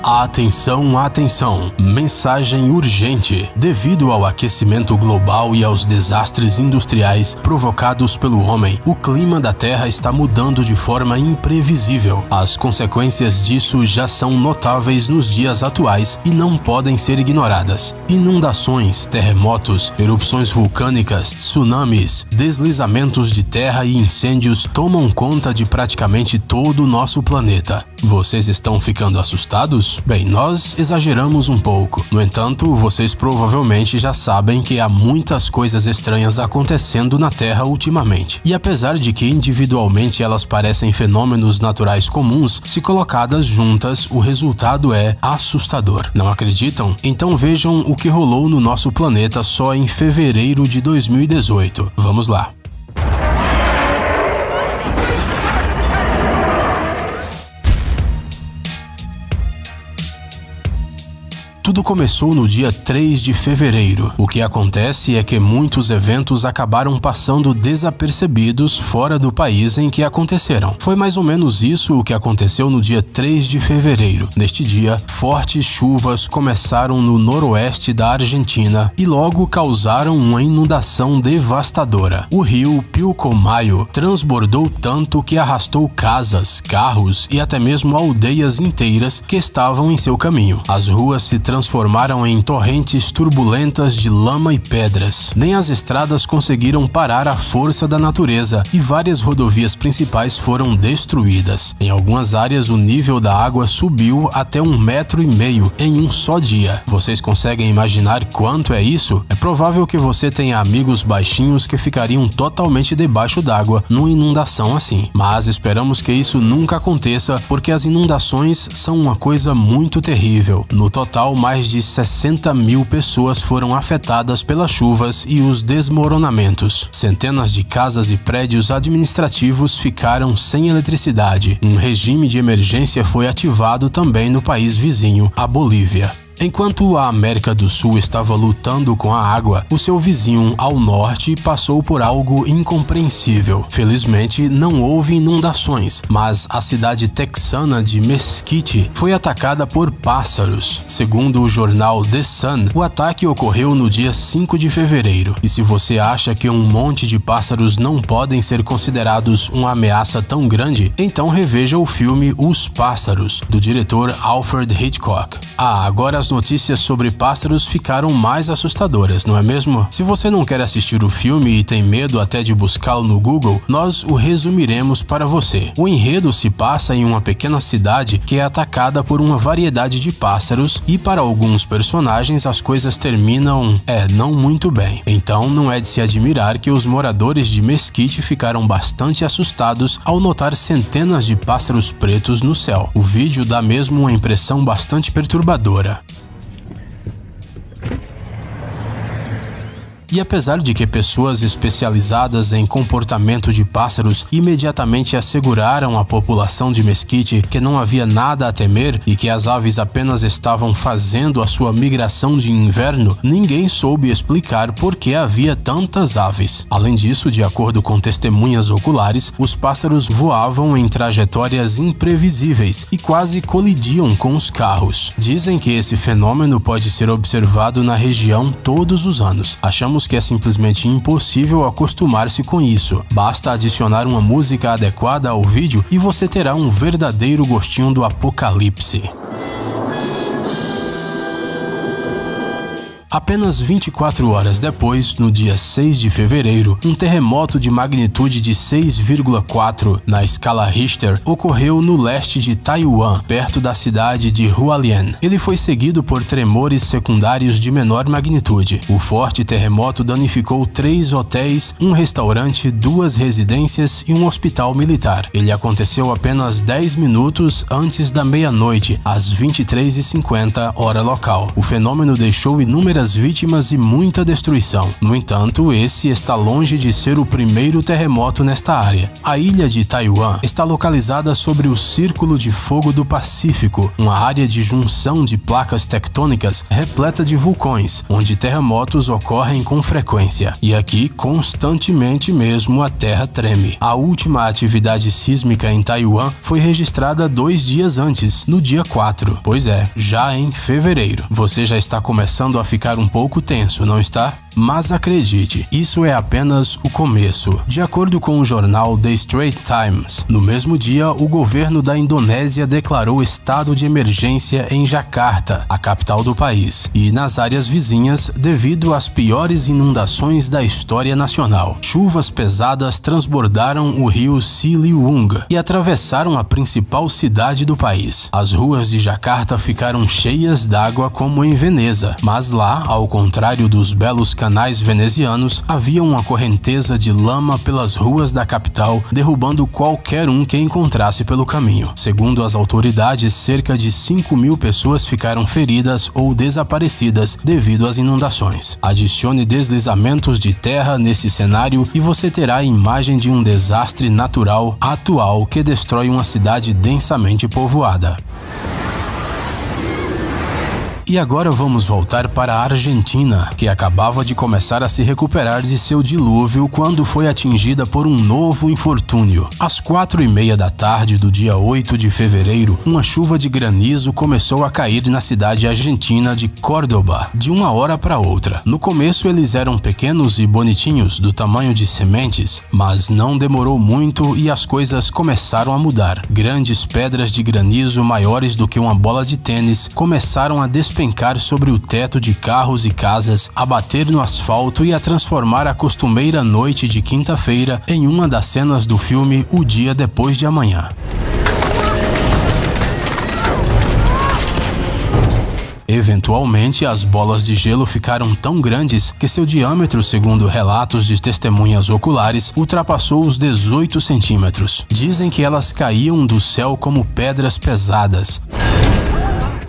Atenção, atenção! Mensagem urgente! Devido ao aquecimento global e aos desastres industriais provocados pelo homem, o clima da Terra está mudando de forma imprevisível. As consequências disso já são notáveis nos dias atuais e não podem ser ignoradas. Inundações, terremotos, erupções vulcânicas, tsunamis, deslizamentos de terra e incêndios tomam conta de praticamente todo o nosso planeta. Vocês estão ficando assustados? Bem, nós exageramos um pouco. No entanto, vocês provavelmente já sabem que há muitas coisas estranhas acontecendo na Terra ultimamente. E apesar de que individualmente elas parecem fenômenos naturais comuns, se colocadas juntas, o resultado é assustador. Não acreditam? Então vejam o que rolou no nosso planeta só em fevereiro de 2018. Vamos lá. Tudo começou no dia 3 de fevereiro. O que acontece é que muitos eventos acabaram passando desapercebidos fora do país em que aconteceram. Foi mais ou menos isso o que aconteceu no dia 3 de fevereiro. Neste dia, fortes chuvas começaram no noroeste da Argentina e logo causaram uma inundação devastadora. O rio Pilcomayo transbordou tanto que arrastou casas, carros e até mesmo aldeias inteiras que estavam em seu caminho. As ruas se transformaram em torrentes turbulentas de lama e pedras. Nem as estradas conseguiram parar a força da natureza e várias rodovias principais foram destruídas. Em algumas áreas, o nível da água subiu até 1,5 metro em um só dia. Vocês conseguem imaginar quanto é isso? É provável que você tenha amigos baixinhos que ficariam totalmente debaixo d'água numa inundação assim. Mas esperamos que isso nunca aconteça, porque as inundações são uma coisa muito terrível. No total, mais de 60 mil pessoas foram afetadas pelas chuvas e os desmoronamentos. Centenas de casas e prédios administrativos ficaram sem eletricidade. Um regime de emergência foi ativado também no país vizinho, a Bolívia. Enquanto a América do Sul estava lutando com a água, o seu vizinho ao norte passou por algo incompreensível. Felizmente, não houve inundações, mas a cidade texana de Mesquite foi atacada por pássaros. Segundo o jornal The Sun, o ataque ocorreu no dia 5 de fevereiro. E se você acha que um monte de pássaros não podem ser considerados uma ameaça tão grande, então reveja o filme Os Pássaros, do diretor Alfred Hitchcock. Agora as notícias sobre pássaros ficaram mais assustadoras, não é mesmo? Se você não quer assistir o filme e tem medo até de buscá-lo no Google, nós o resumiremos para você. O enredo se passa em uma pequena cidade que é atacada por uma variedade de pássaros e para alguns personagens as coisas terminam, não muito bem. Então não é de se admirar que os moradores de Mesquite ficaram bastante assustados ao notar centenas de pássaros pretos no céu. O vídeo dá mesmo uma impressão bastante perturbadora. E apesar de que pessoas especializadas em comportamento de pássaros imediatamente asseguraram à população de Mesquite que não havia nada a temer e que as aves apenas estavam fazendo a sua migração de inverno, ninguém soube explicar por que havia tantas aves. Além disso, de acordo com testemunhas oculares, os pássaros voavam em trajetórias imprevisíveis e quase colidiam com os carros. Dizem que esse fenômeno pode ser observado na região todos os anos. Achamos que é simplesmente impossível acostumar-se com isso. Basta adicionar uma música adequada ao vídeo e você terá um verdadeiro gostinho do apocalipse. Apenas 24 horas depois, no dia 6 de fevereiro, um terremoto de magnitude de 6,4 na escala Richter ocorreu no leste de Taiwan, perto da cidade de Hualien. Ele foi seguido por tremores secundários de menor magnitude. O forte terremoto danificou 3 hotéis, um restaurante, 2 residências e um hospital militar. Ele aconteceu apenas 10 minutos antes da meia-noite, às 23h50, hora local. O fenômeno deixou inúmeras muitas vítimas e muita destruição. No entanto, esse está longe de ser o primeiro terremoto nesta área. A ilha de Taiwan está localizada sobre o Círculo de Fogo do Pacífico, uma área de junção de placas tectônicas repleta de vulcões, onde terremotos ocorrem com frequência. E aqui, constantemente mesmo, a terra treme. A última atividade sísmica em Taiwan foi registrada 2 dias antes, no dia 4. Pois é, já em fevereiro. Você já está começando a ficar um pouco tenso, não está? Mas acredite, isso é apenas o começo. De acordo com o jornal The Straits Times, no mesmo dia, o governo da Indonésia declarou estado de emergência em Jakarta, a capital do país, e nas áreas vizinhas devido às piores inundações da história nacional. Chuvas pesadas transbordaram o rio Ciliwung e atravessaram a principal cidade do país. As ruas de Jakarta ficaram cheias d'água como em Veneza, mas lá, ao contrário dos belos canais venezianos, havia uma correnteza de lama pelas ruas da capital, derrubando qualquer um que encontrasse pelo caminho. Segundo as autoridades, cerca de 5.000 pessoas ficaram feridas ou desaparecidas devido às inundações. Adicione deslizamentos de terra nesse cenário e você terá a imagem de um desastre natural atual que destrói uma cidade densamente povoada. E agora vamos voltar para a Argentina, que acabava de começar a se recuperar de seu dilúvio quando foi atingida por um novo infortúnio. Às 4:30 da tarde do dia 8 de fevereiro, uma chuva de granizo começou a cair na cidade argentina de Córdoba, de uma hora para outra. No começo eles eram pequenos e bonitinhos, do tamanho de sementes, mas não demorou muito e as coisas começaram a mudar. Grandes pedras de granizo maiores do que uma bola de tênis começaram a despencar sobre o teto de carros e casas, a bater no asfalto e a transformar a costumeira noite de quinta-feira em uma das cenas do filme O Dia Depois de Amanhã. Eventualmente, as bolas de gelo ficaram tão grandes que seu diâmetro, segundo relatos de testemunhas oculares, ultrapassou os 18 centímetros. Dizem que elas caíam do céu como pedras pesadas.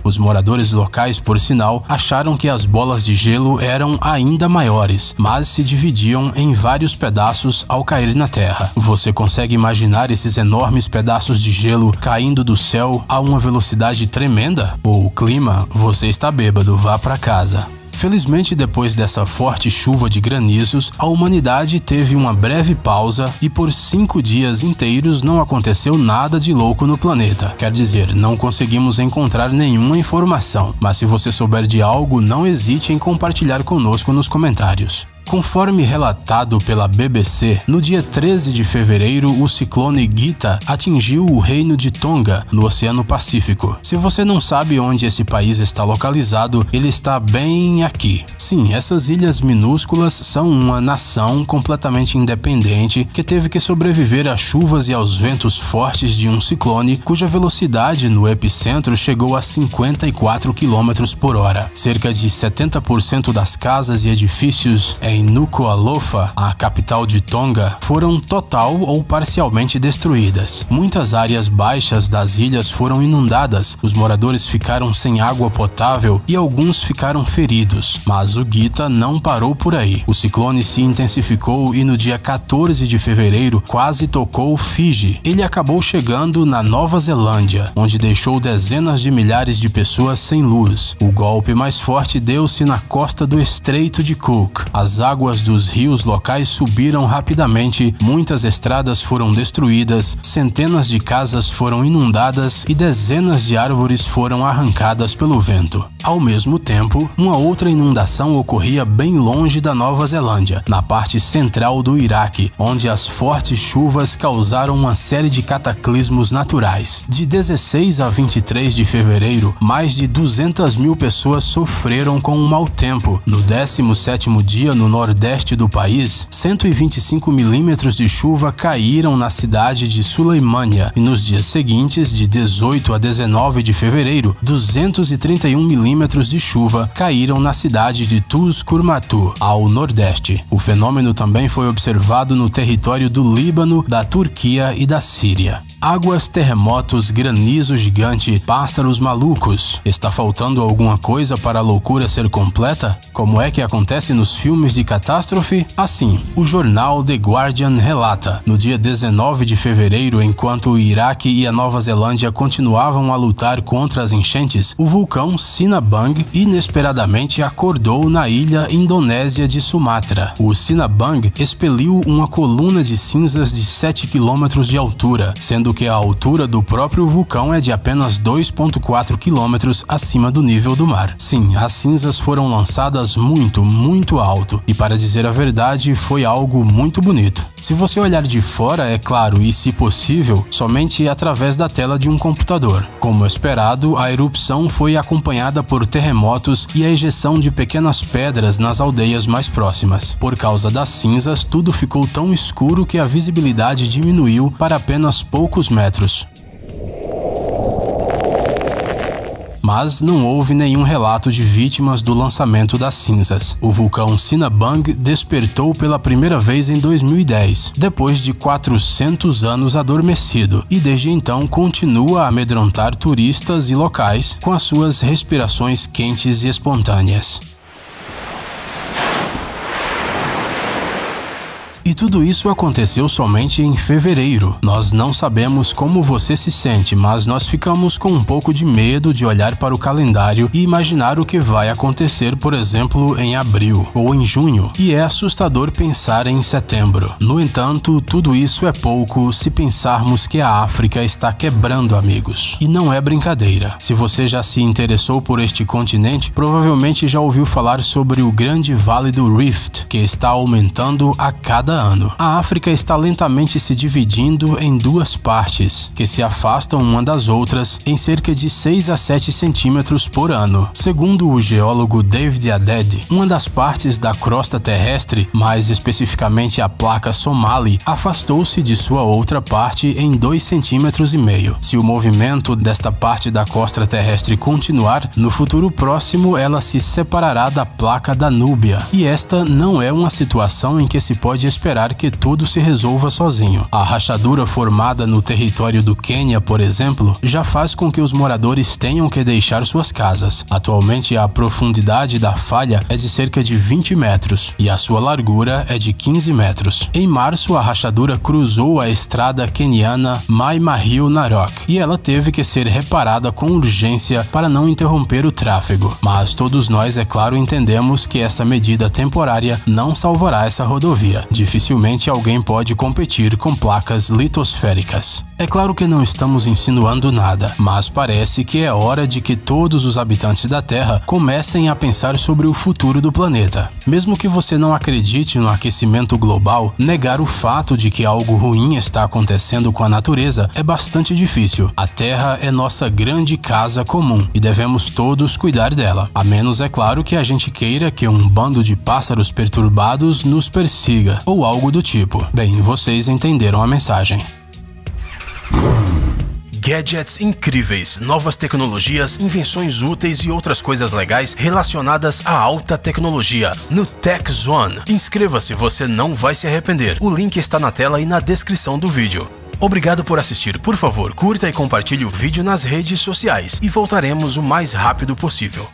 Os moradores locais, por sinal, acharam que as bolas de gelo eram ainda maiores, mas se dividiam em vários pedaços ao cair na terra. Você consegue imaginar esses enormes pedaços de gelo caindo do céu a uma velocidade tremenda? O clima, você está bêbado, vá para casa. Felizmente, depois dessa forte chuva de granizos, a humanidade teve uma breve pausa e por 5 dias inteiros não aconteceu nada de louco no planeta. Quer dizer, não conseguimos encontrar nenhuma informação, mas se você souber de algo, não hesite em compartilhar conosco nos comentários. Conforme relatado pela BBC, no dia 13 de fevereiro, o ciclone Gita atingiu o reino de Tonga, no Oceano Pacífico. Se você não sabe onde esse país está localizado, ele está bem aqui. Sim, essas ilhas minúsculas são uma nação completamente independente que teve que sobreviver às chuvas e aos ventos fortes de um ciclone cuja velocidade no epicentro chegou a 54 km por hora. Cerca de 70% das casas e edifícios em Nuku'alofa, a capital de Tonga, foram total ou parcialmente destruídas. Muitas áreas baixas das ilhas foram inundadas, os moradores ficaram sem água potável e alguns ficaram feridos. Mas o Gita não parou por aí. O ciclone se intensificou e no dia 14 de fevereiro quase tocou Fiji. Ele acabou chegando na Nova Zelândia, onde deixou dezenas de milhares de pessoas sem luz. O golpe mais forte deu-se na costa do Estreito de Cook. As águas dos rios locais subiram rapidamente, muitas estradas foram destruídas, centenas de casas foram inundadas e dezenas de árvores foram arrancadas pelo vento. Ao mesmo tempo, uma outra inundação ocorria bem longe da Nova Zelândia, na parte central do Iraque, onde as fortes chuvas causaram uma série de cataclismos naturais. De 16 a 23 de fevereiro, mais de 200.000 pessoas sofreram com o mau tempo. No 17º dia, no nordeste do país, 125 milímetros de chuva caíram na cidade de Suleimânia e nos dias seguintes, de 18 a 19 de fevereiro, 231 milímetros milímetros de chuva caíram na cidade de Tuzkurmatu, ao nordeste. O fenômeno também foi observado no território do Líbano, da Turquia e da Síria. Águas, terremotos, granizo gigante, pássaros malucos. Está faltando alguma coisa para a loucura ser completa? Como é que acontece nos filmes de catástrofe? Assim, o jornal The Guardian relata: no dia 19 de fevereiro, enquanto o Iraque e a Nova Zelândia continuavam a lutar contra as enchentes, o vulcão Sinabung inesperadamente acordou na ilha indonésia de Sumatra. O Sinabung expeliu uma coluna de cinzas de 7 km de altura, sendo que a altura do próprio vulcão é de apenas 2,4 km acima do nível do mar. Sim, as cinzas foram lançadas muito alto, e para dizer a verdade, foi algo muito bonito. Se você olhar de fora, é claro, e se possível, somente através da tela de um computador. Como esperado, a erupção foi acompanhada por terremotos e a ejeção de pequenas pedras nas aldeias mais próximas. Por causa das cinzas, tudo ficou tão escuro que a visibilidade diminuiu para apenas poucos metros. Mas não houve nenhum relato de vítimas do lançamento das cinzas. O vulcão Sinabung despertou pela primeira vez em 2010, depois de 400 anos adormecido, e desde então continua a amedrontar turistas e locais com as suas respirações quentes e espontâneas. E tudo isso aconteceu somente em fevereiro. Nós não sabemos como você se sente, mas nós ficamos com um pouco de medo de olhar para o calendário e imaginar o que vai acontecer, por exemplo, em abril ou em junho. E é assustador pensar em setembro. No entanto, tudo isso é pouco se pensarmos que a África está quebrando, amigos. E não é brincadeira. Se você já se interessou por este continente, provavelmente já ouviu falar sobre o Grande Vale do Rift, que está aumentando a cada ano. A África está lentamente se dividindo em duas partes, que se afastam uma das outras em cerca de 6 a 7 centímetros por ano. Segundo o geólogo David Aded, uma das partes da crosta terrestre, mais especificamente a placa Somali, afastou-se de sua outra parte em 2,5 centímetros. Se o movimento desta parte da crosta terrestre continuar, no futuro próximo ela se separará da placa da Núbia. E esta não é uma situação em que se pode esperar que tudo se resolva sozinho. A rachadura formada no território do Quênia, por exemplo, já faz com que os moradores tenham que deixar suas casas. Atualmente, a profundidade da falha é de cerca de 20 metros e a sua largura é de 15 metros. Em março, a rachadura cruzou a estrada queniana Mai Mahiu Narok e ela teve que ser reparada com urgência para não interromper o tráfego. Mas todos nós, é claro, entendemos que essa medida temporária não salvará essa rodovia. Dificilmente alguém pode competir com placas litosféricas. É claro que não estamos insinuando nada, mas parece que é hora de que todos os habitantes da Terra comecem a pensar sobre o futuro do planeta. Mesmo que você não acredite no aquecimento global, negar o fato de que algo ruim está acontecendo com a natureza é bastante difícil. A Terra é nossa grande casa comum e devemos todos cuidar dela. A menos, é claro, que a gente queira que um bando de pássaros perturbados nos persiga, ou algo do tipo. Bem, vocês entenderam a mensagem. Gadgets incríveis, novas tecnologias, invenções úteis e outras coisas legais relacionadas à alta tecnologia no Tech Zone. Inscreva-se, você não vai se arrepender. O link está na tela e na descrição do vídeo. Obrigado por assistir. Por favor, curta e compartilhe o vídeo nas redes sociais e voltaremos o mais rápido possível.